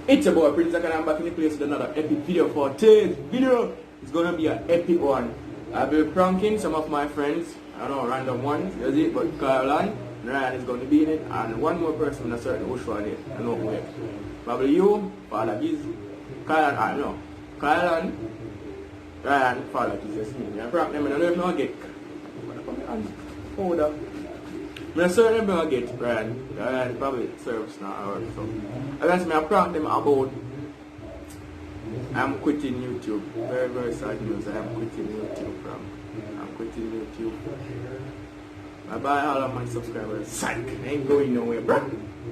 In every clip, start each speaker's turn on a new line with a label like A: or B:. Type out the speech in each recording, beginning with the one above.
A: It's your boy Prince, and I'm back in the place with another epic video for today's video. It's gonna be an epic one. I've been pranking some of my friends. I don't know, random ones, you see, but Caroline, Ryan is going to be in it, and one more person in a certain which one is. I know who it is. Probably you, Father Giz, Kyle, I know. Kyle, Ryan, Father Giz, just me. I prank them, and I don't know if I get. Hold up. I'm certain I'm going to get Ryan probably service now or so. I guess I prank them about I'm quitting YouTube. Very, very sad news. I am quitting YouTube I'm quitting YouTube. Bye all of my subscribers. Psych. I ain't going nowhere, bro.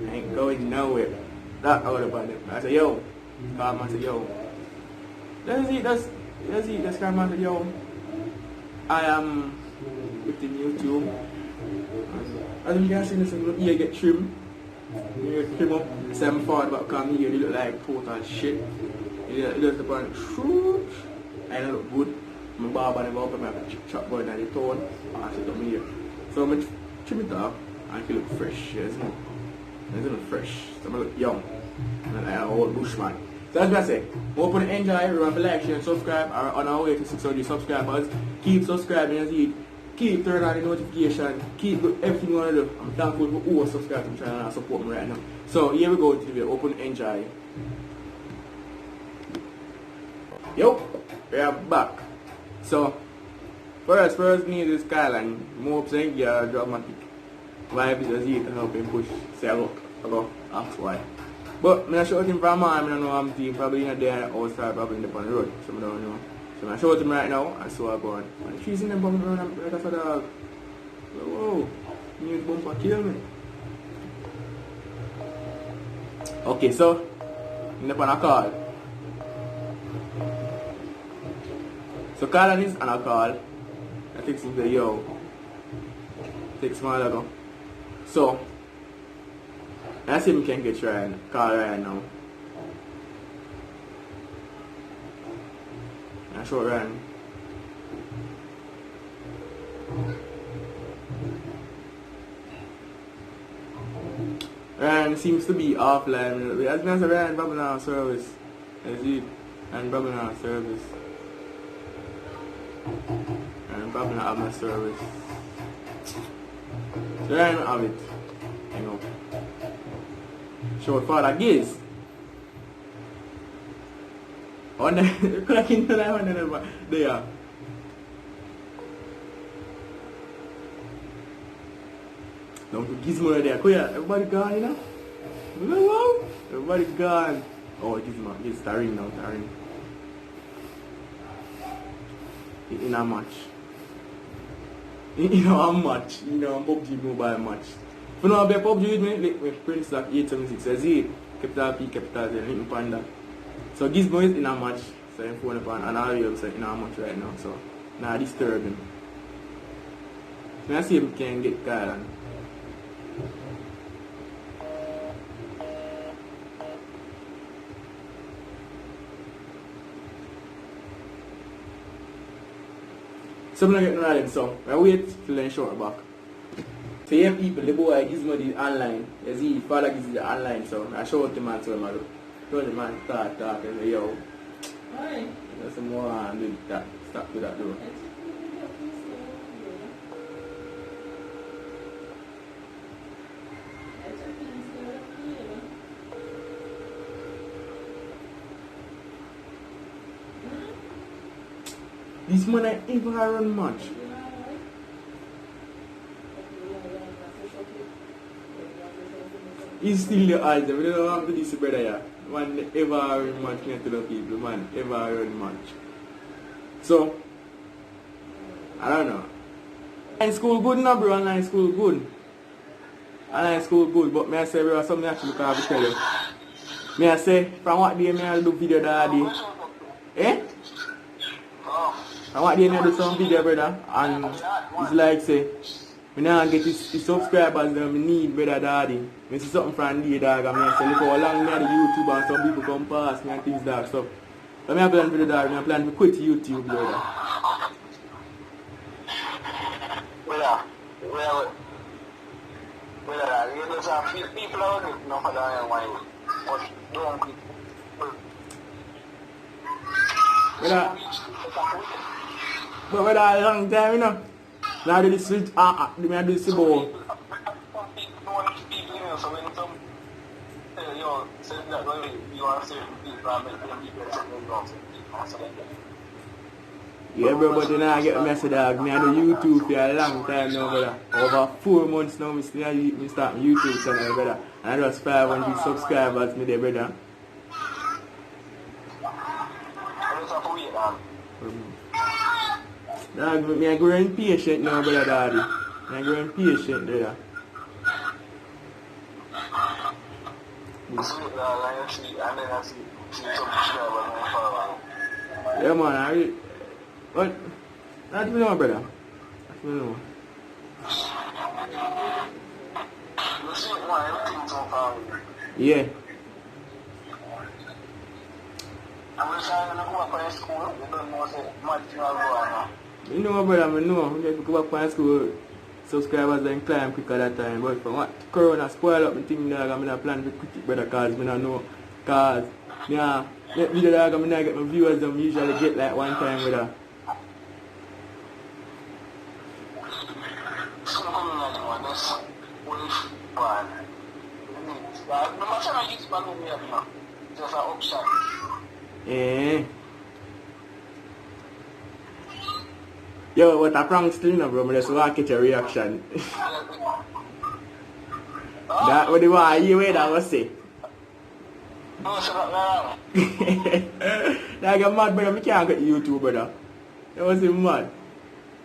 A: I ain't going nowhere. That out about it. I say, yo. Calm, I say, yo. That's it. That's calm, I say, yo. I am quitting YouTube. As you can see, this little ear get trimmed. You get trim up. Same forward back come here. They look like total shit. It does the point. I don't look good. My barber never opened my chop board and the tone. I sit on here. So I'm going to trim it off and it look fresh. Isn't it? It look fresh. So I look young. And like an old bushman. So as I say, hope you enjoy. Remember to like, share and subscribe. Are on our way to 600 subscribers. Keep subscribing as you keep turning on the notification. Keep everything you want to do. I'm thankful for who subscribe to my channel and support me right now. So here we go to the video. Hope you enjoy. Yo, we are back. So, first need is Skyline. More saying yeah, dramatic vibe is easy to help him push sell up. Ago, that's why. But I'm not sure him from I don't know I'm team probably in a day outside probably in the on the road. So I don't know. So I showed him right now and so I go on. And she's in the bumper and I'm right after the dog. Whoa, new bumper kill me. Okay, so in the on a call. So Colin is on a call. I text him say, yo. Text my ago. So I see him can get Ryan. Call Ryan now. I show Ryan. Ryan seems to be offline. As I say, Ryan probably not on service. As it and probably not on service. And probably not have my service. So I don't have it. You know. Show Father Giz. On the cracking the line on there. Don't put Gizmo there. Everybody gone, you know? Hello? Everybody gone. Oh, Gizmo. It's starring now, starring. In a match. In a match. In a PUBG mobile match. If you know about PUBG with me, with Prince like 876 says it. Capital P, capital Z, little panda. So Gizmo is in a match. So I'm phone upon and all of you in a match right now. So now disturb him. So I see him can get Kyle. So I'm not getting right, so I wait till then short back. So here people, the boy Gizmo is online. You see, Father Giz is online, so I show the man to him. I show the man start talking, and say, yo, hi. There's some more and do that. Stop with that door. This man ain't even run much. He's still the eyes. We don't have to this brother here. Man ever run much to the people. Man ever run much. So, I don't know. Online school good now, bro. Online school good. Online school good. But me I say, bro, something actually can I tell you. Me I say, from what day me I do video that day. Eh? I want to do some video, brother, and it's like say, we now get his subscribers that we need, brother daddy. I see something from the dog, and I say, look how long me at the YouTube and some people come past me and things like stuff. So I plan for the dog, I plan to quit YouTube, brother.
B: Well, you know, some people are looking for that one, but don't quit.
A: But with a long time, you know. Now I do this with, I do this with ball. Yeah, bro, but you know, I get a message, dog. Me I do YouTube for a long time now, brother. Over 4 months now, me start my YouTube channel, brother. And I just 500 subscribers, me there, brother. Dog, me I growing patient now, brother, daddy. Me I growing patient, brother. Yeah, man, but that's me know, brother. That's me know. Yeah. You know, brother, I know. We get to go back to school. Subscribers and climb quicker that time. But from what Corona spoil up my thing, dog, I'm not plan to quit it, brother, because I don't know. Because, yeah, video, dog, I'm not get my viewers, them usually get like one time, brother. Eh. Yo, what a prank still, you know, bro. I just want to catch a reaction. That what the one you way that was say. That got mad, brother. I can't get YouTube, brother. That was him mad.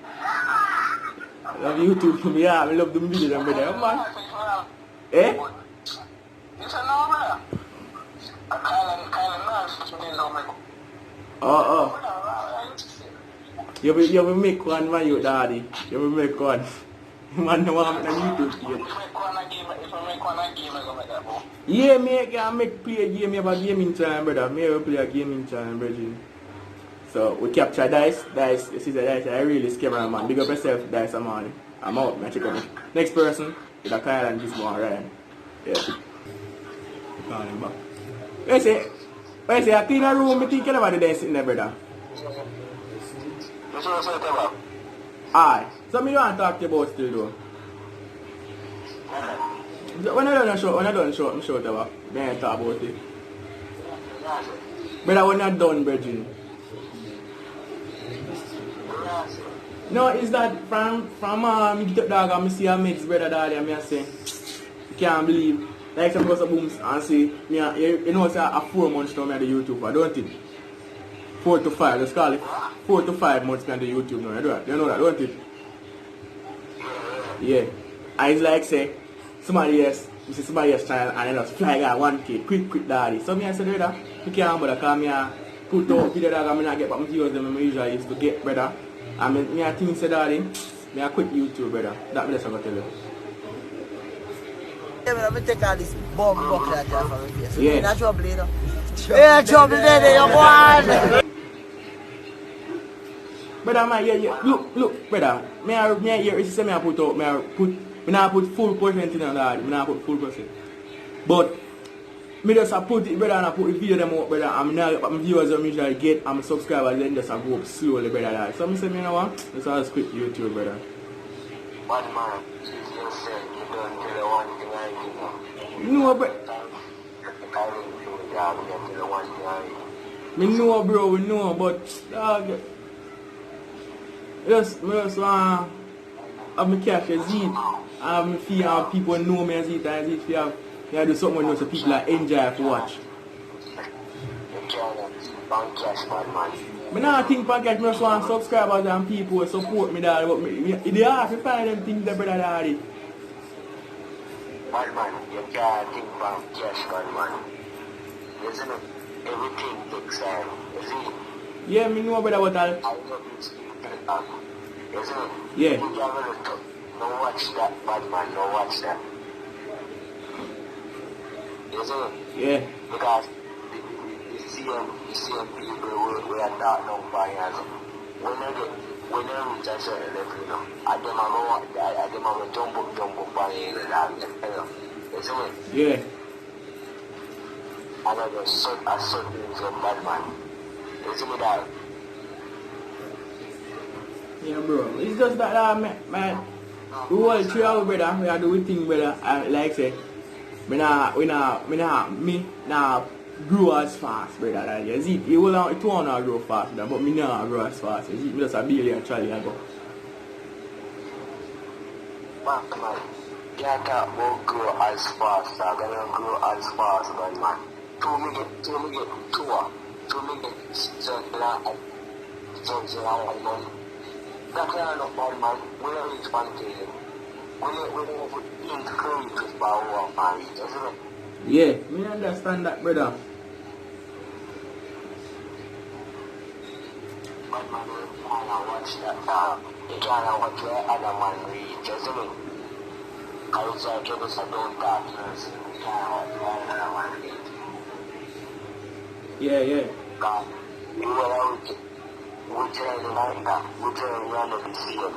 A: I love YouTube for me, yeah. I love them videos, brother. I'm mad. Eh? Oh. You will make one, man, you daddy. You will make one. Man, no one on YouTube page. Yeah, me I can make play a game, about gaming channel, brother. Me will play a gaming channel, brother. So we capture Dice. Dice, this is a Dice. I really scare man. Big up yourself, Dice, man. I'm out, man. Check out. Next person, is a Kyle and this one, right? Yeah. Call him back. Wait, say, I clean a room, I think about the Dice in there, brother. Aye. So me want to talk to you about still though. When I done show, I'm sure about. Then I talk about it. But when I'm done, Bridget. No, it's that from me get up dog and me see a mix brother daddy and me say, you can't believe. Like some goes booms and say, me you know say a 4 months now me on the YouTube, I don't think. 4 to 5, let's call it 4 to 5 months on the YouTube now. You know that, don't you? Yeah. And it's like say, somebody else channel and then just fly out 1K, quick daddy. So me I said, brother, you can't bother because me I put out video dog and me not get back my views them I usually used to get, brother. And me I think say daddy, me I quit YouTube, brother. That me just going to tell you.
B: Yeah, but I'm going to take all this bomb box that you have from my face.
A: Yeah.
B: You're not trouble, you know? Yeah, trouble there, you go on.
A: Brother, man, yeah. Look, brother. Me here, it's say me I put out, me not put full percent in that. Me not put full percent. But me just put it, brother, and I put the video them out, brother. And now my viewers them usually get and my subscribers then just go up slowly, brother. So me say, you know what? Let's all quit YouTube, brother.
C: One man, you said you don't do the one thing I do.
A: No, bro. Me know, bro, we know, but dog. Yes, I just want to have my cash as it. I feel people know me as it. I feel I do something else so people enjoy to watch. I don't think podcast, I just want subscribers and people support me there. But it's hard to find them things that brother daddy.
C: One man, you can't think about cash, one man. Isn't it? Everything takes time. Is it?
A: Yeah, me know brother what I'll...
C: Isn't it?
A: Yeah.
C: You can't no watch that, bad man, no watch that. Isn't it?
A: Yeah.
C: Because you see people who are not no buyers. When they reach a certain level, you know, I them have a jump up buying and isn't it?
A: Yeah.
C: And I just a certain bad man. Isn't it that?
A: Yeah, bro. It's just that, man. We all 3 hours, brother. We are doing thing, brother. Like say, me nah grow as fast, brother. Like, you see, it won't grow fast, brother, but me nah grow as fast. You see, me just a Bailey actually, I go.
C: Man, can't talk about grow as fast. I'm gonna grow as fast, but man. To me get circular and man. That kind of bad man, we don't reach one thing. We don't include with power of marriage, isn't it?
A: Yeah, me understand that, brother.
C: But man, you can't watch that. You can't watch where other man reach, isn't it? I was like, you just don't talk, you can't watch where other man reach.
A: Yeah.
C: God, you will out. We tell you like that. We tell you under the sea. You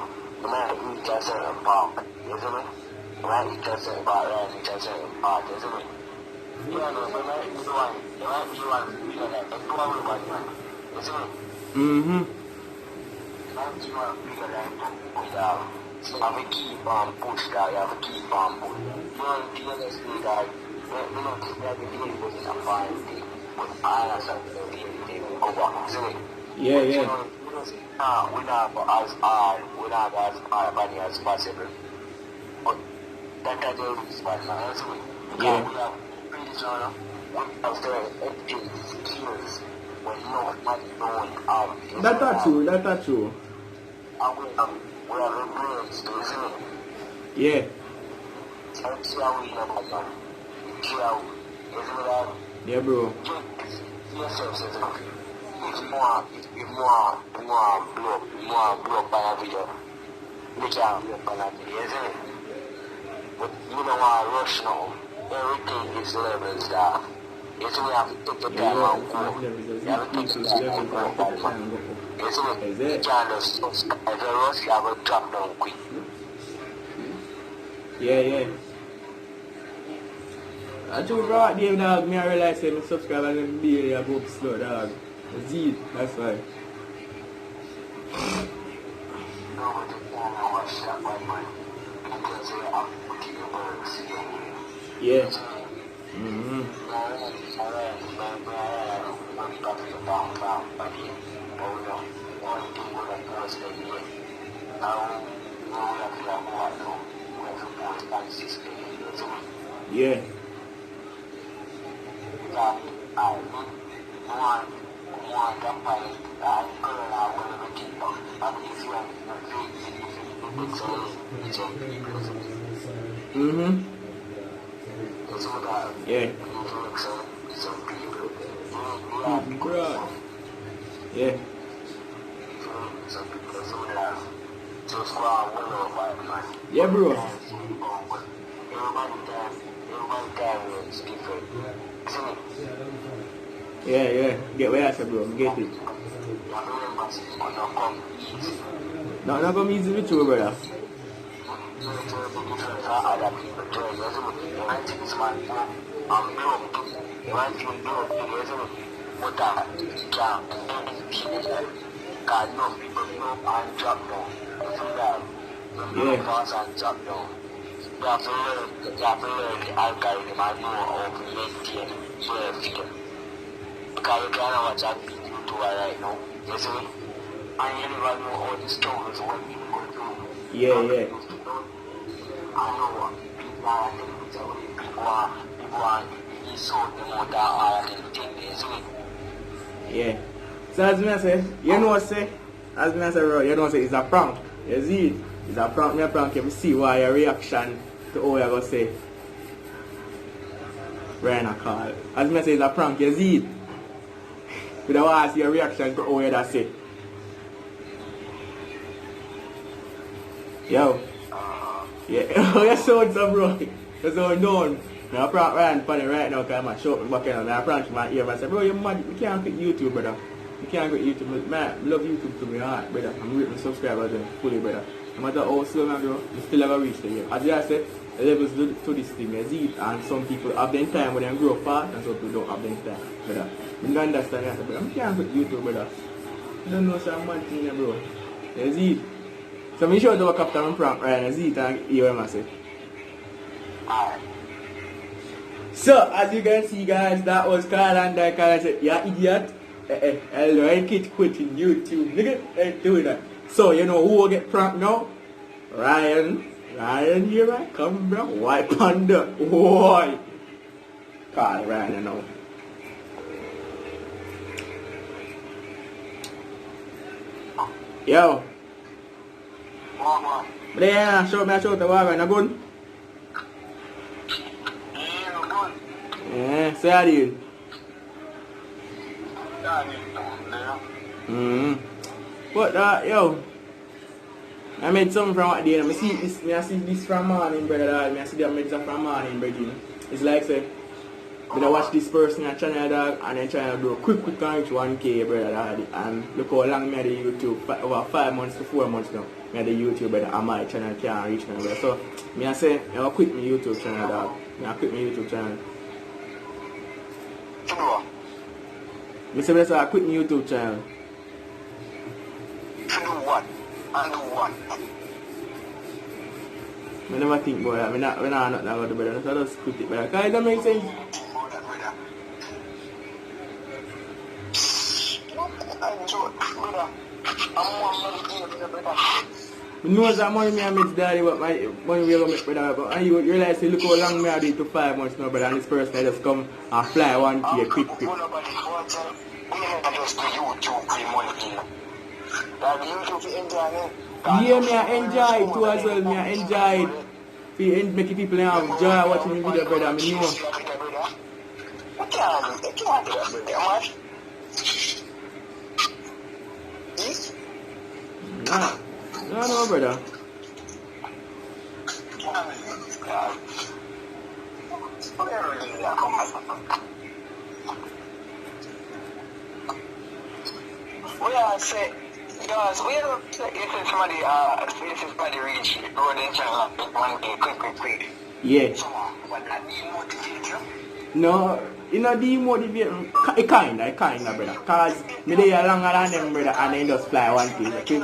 C: might reach a certain part, isn't it? You might reach a certain part, right? Reach a certain part, isn't it? You know, you might be one figure that it's probably one man, isn't it?
A: Mm-hmm.
C: You might be one figure that so you have to keep on push that, you have to keep on push. You know, the other thing that, you know, that the thing wasn't a fine thing, but I understand the thing go back, isn't it?
A: Yeah.
C: We not as hard money as possible. But that the reason why, isn't it?
A: Yeah.
C: We have prison, we have everything skills when no money don't have.
A: That's true.
C: And we have the brains too, isn't it?
A: Yeah.
C: Let's see how we have a man. Isn't it?
A: Yeah, bro.
C: Yourself says it. If you want blow up by a video, you can't blow up by a video, isn't it? But you don't want to rush now. Everything is levels there. You see, we have to take the time and go. You have to take the time and go. You see, you can't just subscribe. If you rush, you have to drop down quick.
A: Yeah. I told bro at the end, dog, me I realize that my subscribers and be a go up slow, dog. Zeed, that's why. Yeah. Mm-hmm. Yeah. Mm-hmm. Yeah. Bro. Yeah. Yeah, bro. Yeah. Get where I said, bro. Get it. No, not gonna be easy with you, brother.
C: You have to learn the algorithm and know how to maintain your video. Because you can't watch a big YouTuber right now, you see me? And you never know how the struggles what people go through.
A: Yeah.
C: I know what people are thinking, people are insult them out of all of them things, you see me?
A: Yeah. So as me I say, you know what I say? As me I say, bro, you know what I say, it's a prank. You see it? It's a prank, me a prank, you see why your reaction to how you're going to say Ryan a call. As me say, it's a prank, you see it? But I want to see your reaction to how you're going to say. Yo. Yeah. Oh, you sound so bro. You sound down. I prank Ryan funny right now because I'm short back end. I prank my ear and I say, bro, you're mad. You can't quit YouTube, brother. You can't quit YouTube. Man, I love YouTube to my heart, brother. I'm with my subscribers fully, brother. No matter how slow I grow, you still never reach the year. As I said, the levels to this thing, you see it, and some people have the time when they grow fast, and some people don't have the time, brother. You don't understand that, brother. I can't quit YouTube, brother. You don't know some mad thing, bro. You see it. So me show the captain and prank Ryan and see it and hear what I say.
C: Alright.
A: So as you can see guys, that was Kyle and I said, yeah idiot. I like it quitting YouTube. Nigga ain't doing that. So you know who will get pranked now? Ryan. Ryan here I come bro. Wipe on the boy. Call Ryan now. Yo.
C: Mama.
A: But yeah, show me the wagon, na good?
C: Yeah, good.
A: Yeah, say how do you? But yo, I made something from what day. I see this from morning, brother. I see the made from morning, brother. It's like say, I watch this person on channel dog and then trying to do quick and reach 1K, brother. And look how long me at the YouTube, over 5 months to 4 months now. Me at the YouTube, brother, and my channel can't reach me, brother. So me I say, I quit my YouTube channel, dog. I quit my YouTube channel. I say, brother, I quit my YouTube channel.
C: To do what? And do what?
A: I never think about that. I not nothing about it, brother. So I just quit it, brother. Because it don't make sense. I know that money me and make daddy what my money we gonna make, brother. But and you realize, look how long me I do it to 5 months now, brother. And this person just come and fly 1K quick. Yeah, me I enjoy it too as well. Me I enjoy it. Making people have joy watching the video, brother. I know. No, brother.
C: I say, guys, we have if somebody reach rolling channel 1K quick.
A: Yeah.
C: But that demotivate you?
A: No, you know demotivate. It kinda, brother. Cause me they are longer than them, brother, and they just fly 1K quick.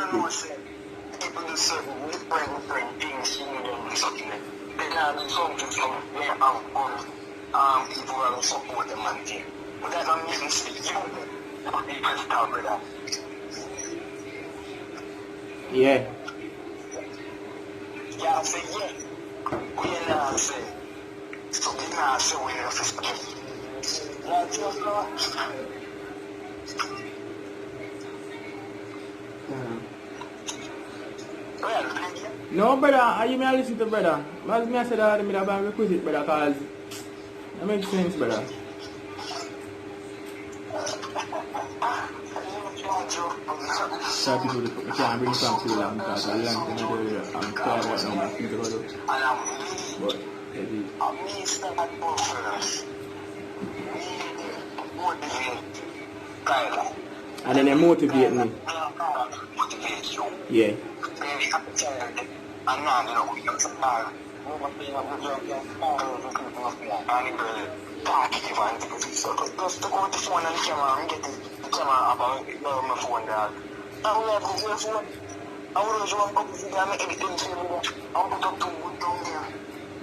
C: People do certain different things, you know, something. They can do something from where people will support them and thing. But that don't mean people start, brother.
A: Yeah.
C: Yeah, I say yeah. We now say. So we now say we're in the system. Yeah, just
A: No, brother, are you may listen to brother? As me I said that me have request it, brother, cause that makes sense, brother. Some people can't bring songs too long because a long time ago I'm tired right now, my feet are good. But and then they motivate me. Yeah.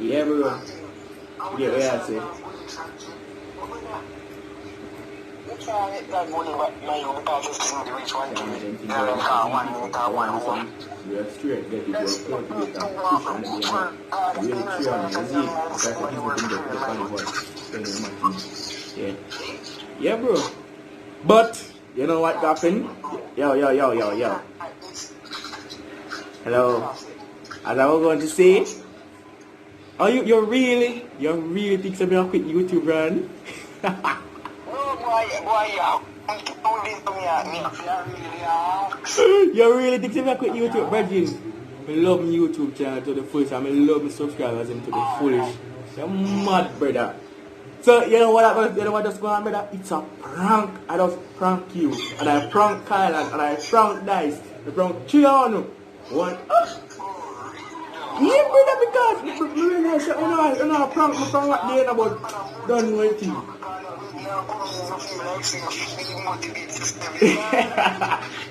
A: Yeah, bro. Yeah, what I say. We are straight, get it, we're push and really yeah. Yeah, bro. But, you know what happened? Yo. Hello. As I was going to say, oh, you really think so me quit YouTube run? You really think so me quit YouTube, Virgin? I love my YouTube channel to the fullest and I love my subscribers to the fullest. You're mad, brother. So, you know what just going on, brother? It's a prank. I just prank you. And I prank Kyle and I prank Dice. I prank Chiano. One. Yeah, brother, because You know, prank me from what day about done with you.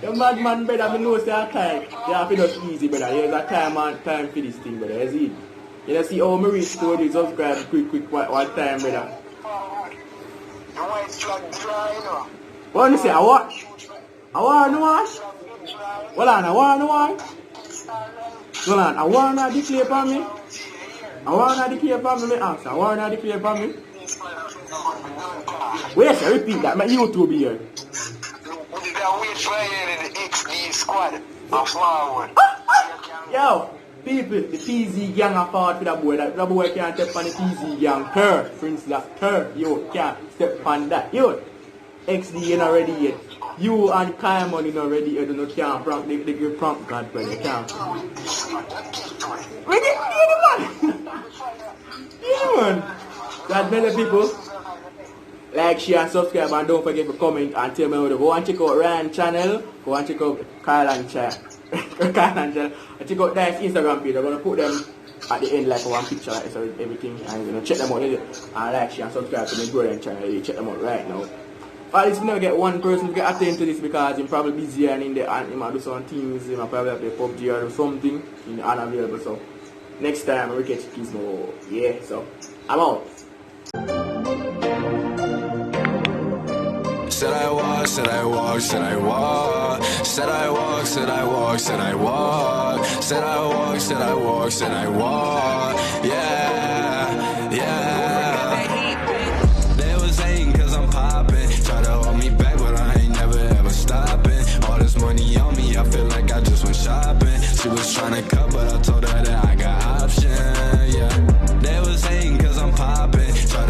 A: The madman, brother, I know that time. You have to do it easy, brother. There's a time and time for this thing, brother. You see? You know, see how I reach to this subscribe quick, one time, brother. What you say? I want to watch? Hold on, I want to watch? Hold on, I want to declare for me? I want to declare for me, answer. I want to declare for me? Wait, I repeat that, my YouTube here. Yo, people, the PZ gang are forward for that boy. That boy can't step on the PZ gang. Her, Prince that, her, yo, can't step on that. Yo, XD you not ready yet. You and Kaimon you not ready yet. You can't prank, they can prank God, brother. You can't. Ready? Yeah, man. That many people. Like, share and subscribe and don't forget to comment and tell me how to go and check out Ryan channel. Go and check out Kyle and channel. And check out Dice Instagram page. I'm gonna put them at the end like one picture like so everything and check them out and like, share and subscribe to my brother channel. Check them out right now. At least we never get one person to get attend to this because he's probably busy and in there and he might do some things, he might probably play PUBG or something in unavailable. So next time we catch kids more. Yeah, so I'm out.
D: Said I walk, said I walk, said I walk. Said I walk, said I walk, said I walk. Said I walk, said I walk, said I walk. Yeah, yeah. They was hating cause I'm popping. Try to hold me back but I ain't never ever stopping. All this money on me, I feel like I just went shopping. She was trying to cut but I told her that